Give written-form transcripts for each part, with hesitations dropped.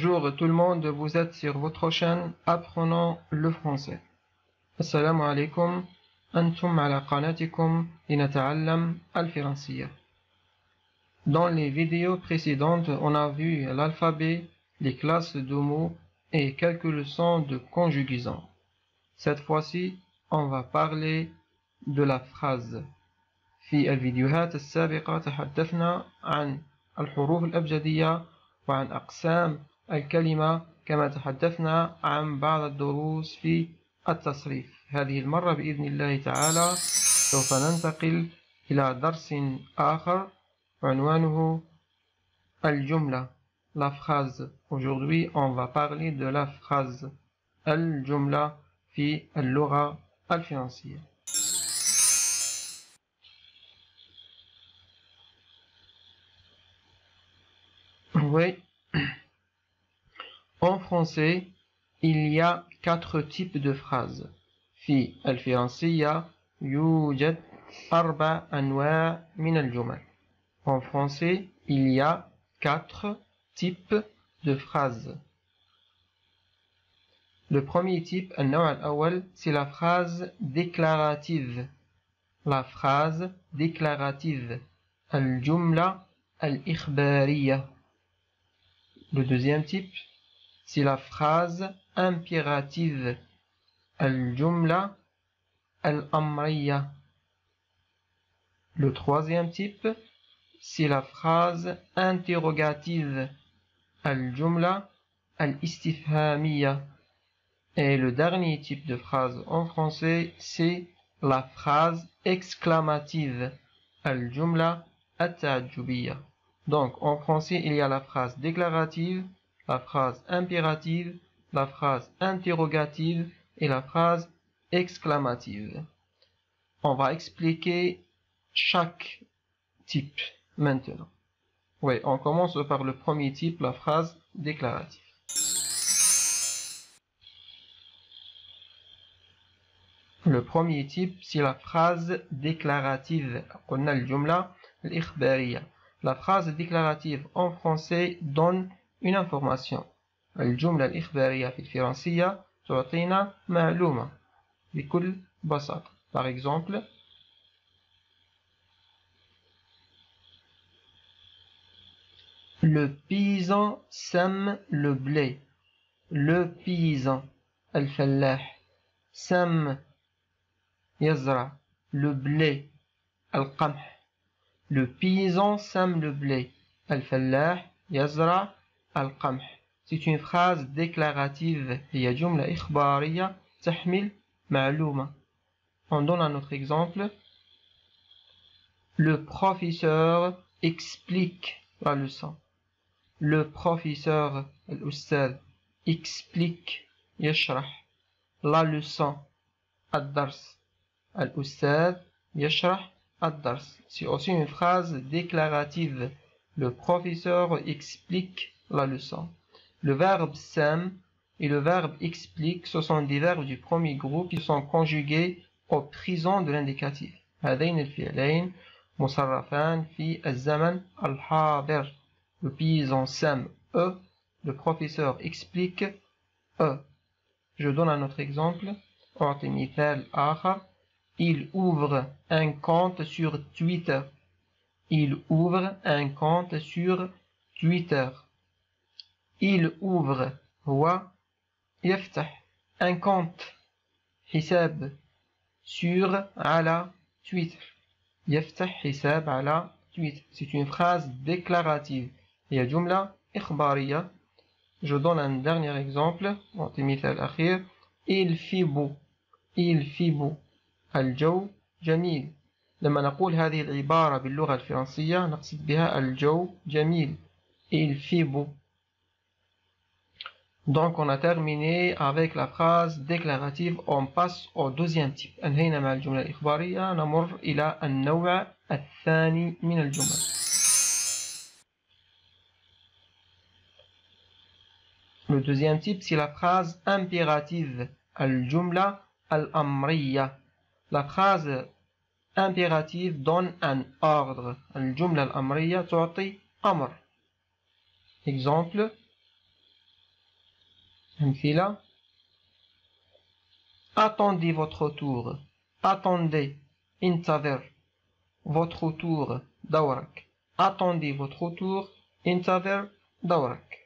Bonjour tout le monde, vous êtes sur votre chaîne Apprenons le français. Assalamu alaikum, antum ala qanatikum linata'allam al-firansiyya. Dans les vidéos précédentes, on a vu l'alphabet, les classes de mots et quelques leçons de conjugaison. Cette fois-ci, on va parler de la phrase. في الفيديوهات السابقة تحدثنا عن الحروف الأبجدية وعن أقسام الكلمة، كما تحدثنا عن بعض الدروس في التصريف. هذه المرة بإذن الله تعالى سوف ننتقل إلى درس آخر عنوانه الجملة. La phrase. Aujourd'hui, on va parler de la phrase الجملة في اللغة الفرنسية. Oui. En français, il y a 4 types de phrases. في الفرنسية يوجد 4 أنواع من الجمل. En français, il y a 4 types de phrases. Le premier type, النوع الأول, c'est la phrase déclarative. La phrase déclarative. الجملة الإخبارية. Le deuxième type, c'est la phrase impérative. الجملة الأمرية. Le troisième type, c'est la phrase interrogative. الجملة الاستفهامية. Et le dernier type de phrase en français, c'est la phrase exclamative. الجملة التعجبية. Donc, en français, il y a la phrase déclarative, la phrase impérative, la phrase interrogative et la phrase exclamative. On va expliquer chaque type maintenant. Oui, on commence par le premier type, la phrase déclarative. Le premier type, c'est la phrase déclarative. قلنا الجملة الإخبارية. La phrase déclarative en français donne une information. الجملة الإخبارية في الفرنسية تعطينا معلومة بكل بساطة. Par exemple, le paysan sème le blé. Le paysan الفلاح sème يزرع le blé القمح. Le paysan sème le blé. الفلاح يزرع القمح. C'est une phrase déclarative. هي جملة إخبارية تحمل معلومة. On donne un autre exemple. Le professeur explique la leçon. Le professeur الأستاذ explique يشرح la leçon الدرس. الأستاذ يشرح الدرس. C'est aussi une phrase déclarative. Le professeur explique la leçon. Le verbe sème et le verbe explique, ce sont des verbes du premier groupe qui sont conjugués au présent de l'indicatif. هذين الفعلين مصرفان في الزمن الحاضر. Le paysan sème E, le professeur explique E. Je donne un autre exemple. أعطي مثال آخر. Il ouvre un compte sur Twitter. Il ouvre un compte sur Twitter. Il ouvre هو يفتح un compte حساب sur على Twitter. يفتح حساب على Twitter. C'est une phrase déclarative. هي جملة إخبارية. Je donne un dernier exemple. أعطي مثال أخير. Il fait beau. Il fait beau. الجو جميل. لما نقول هذه العبارة باللغة الفرنسية نقصد بها الجو جميل. Il fait beau. Donc on a terminé avec la phrase déclarative. On passe au deuxième type. أنهينا مع الجملة الإخبارية. نمر إلى النوع الثاني من الجمل. Le deuxième type, c'est la phrase impérative. الجملة الأمرية. La phrase impérative donne un ordre. الجملة الأمرية تعطي أمر. Exemple, أمثلة: attendez votre tour. Attendez. انتظر. Votre tour. دورك. Attendez votre tour. انتظر دورك.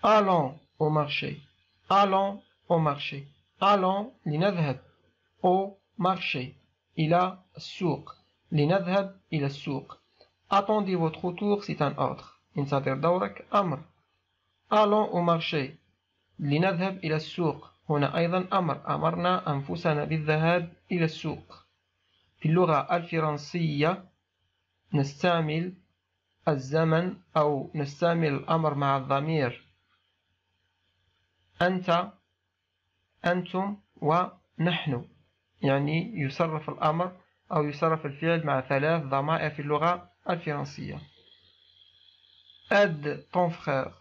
Allons au marché. Allons au marché. Allons لنذهب au marché. إلى السوق. لنذهب إلى السوق. Attendez votre tour, c'est un ordre. انتظر دورك أمر. Allons au marché. لنذهب إلى السوق. هنا أيضا أمر. أمرنا أنفسنا بالذهاب إلى السوق. في اللغة الفرنسية نستعمل الزمن أو نستعمل الأمر مع الضمير أنت، أنتم ونحن. يعني يصرف الأمر أو يصرف الفعل مع 3 ضمائر في اللغة الفرنسية. aide ton frère.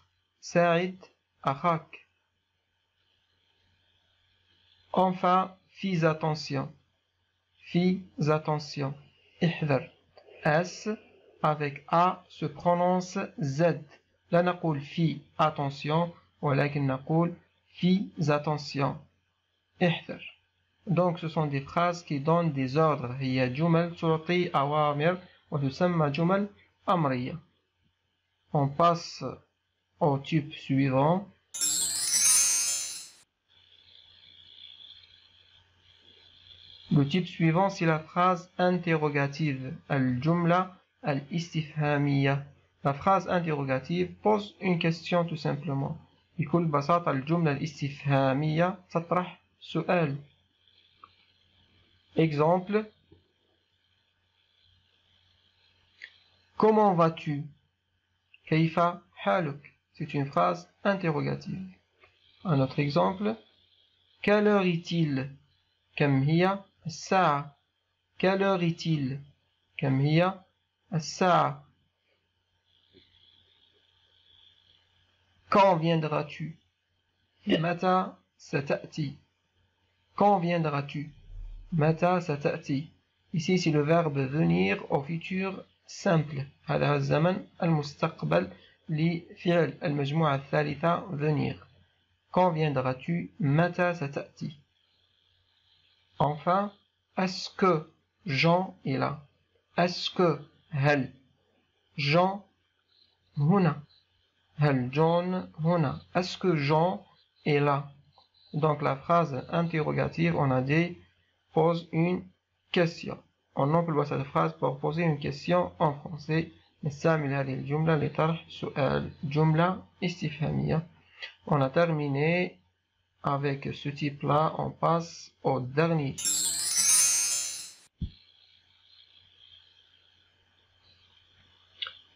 ساعد أخاك. Enfin, fais attention. Fais attention. احذر. S avec A se prononce Z. لا نقول fais attention ولكن نقول fais attention. احذر. Donc ce sont des phrases qui donnent des ordres. هي جمل تعطي أوامر وتسمى جمل أمرية. On passe au type suivant. Le type suivant, c'est la phrase interrogative. الجملة الاستفهامية. La phrase interrogative pose une question tout simplement. بكل بساطة الجملة الاستفهامية تطرح سؤال. Exemple: comment vas-tu? كيف حالك? C'est une phrase interrogative. Un autre exemple: quelle heure est-il? كم هي الساعة؟ Quelle heure est-il? كم هي الساعة؟ Quand viendras-tu? متى ستأتي? Quand viendras-tu? متى ستأتي? Ici c'est le verbe venir au futur simple. هذا هو الزمن المستقبل لفعل المجموعة الثالثة venir. Quand viendras-tu? متى ستأتي? Enfin, est-ce que Jean est là? Est-ce que هل Jean هنا? هل John هنا? Est-ce que Jean est là? Donc la phrase interrogative, on a dit, pose une question. On emploie cette phrase pour poser une question en français. نستعمل هذه الجملة لطرح سؤال. جملة استفهامية. On a terminé avec ce type-là. On passe au dernier.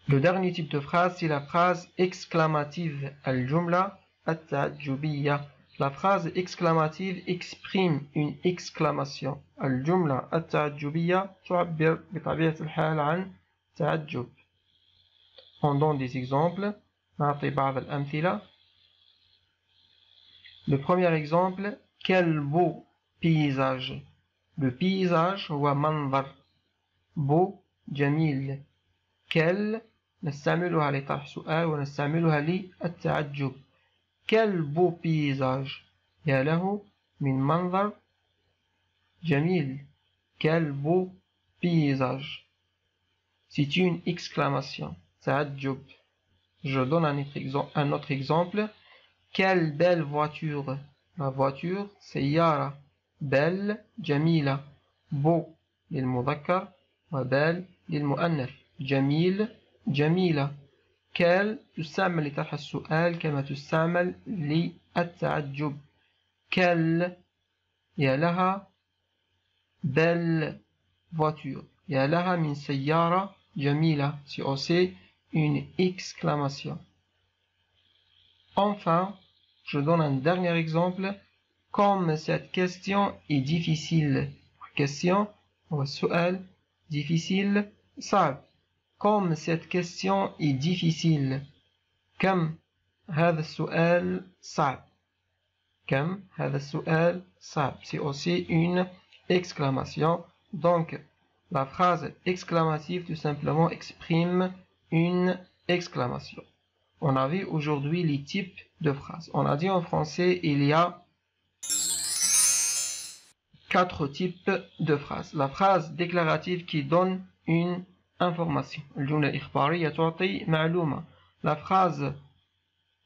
Le dernier type de phrase, c'est la phrase exclamative. الجملة التعجبية. La phrase exclamative exprime une exclamation. الجملة التعجبية تعبر بطبيعة الحال عن تعجب. On donne des exemples. نعطي بعض الأمثلة. Le premier exemple: quel beau paysage. Le paysage هو منظر. beau جميل. quel نستعملها لطرح سؤال ونستعملها للتعجب. quel beau paysage. يا له من منظر جميل. quel beau paysage. C'est une exclamation. تعجب. Je donne un autre exemple. quelle belle voiture. La voiture سيارة. belle جميلة. beau للمذكر وبال للمؤنث. جميل جميلة. quelle تستعمل لطرح السؤال كما تستعمل للتعجب. quelle يا لها belle voiture. يا لها من سيارة جميلة. C'est aussi une exclamation. Enfin, je donne un dernier exemple. Comme cette question est difficile. Question ou سؤال difficile صعب. Comme cette question est difficile. كم هذا السؤال صعب. كم هذا السؤال صعب. C'est aussi une exclamation. Donc, la phrase exclamative tout simplement exprime une exclamation. On a vu aujourd'hui les types de phrases. On a dit en français, il y a 4 types de phrases. La phrase déclarative qui donne une information. الجملة الإخبارية تعطي معلومة. La phrase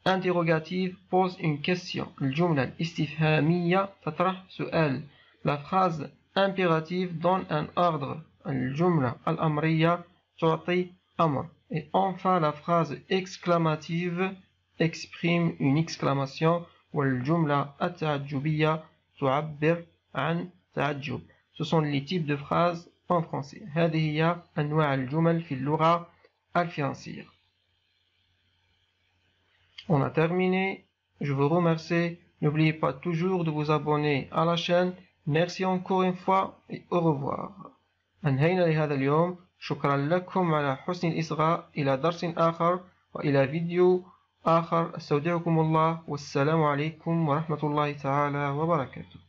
interrogative pose une question. الجملة الاستفهامية تطرح سؤال. La phrase impérative donne un ordre. الجملة الأمرية تعطي أمر. Et enfin, la phrase exclamative exprime une exclamation. والجملة التعجبية تعبر عن تعجب. Ce sont les types de phrases en français. هذه هي أنواع الجمل في اللغة الفرنسية. On a terminé. Je vous remercie. N'oubliez pas toujours de vous abonner à la chaîne. Merci encore une fois et au revoir. أنهينا لهذا اليوم. شكرا لكم على حسن الإصغاء. إلى درس آخر وإلى فيديو آخر. أستودعكم الله والسلام عليكم ورحمة الله تعالى وبركاته.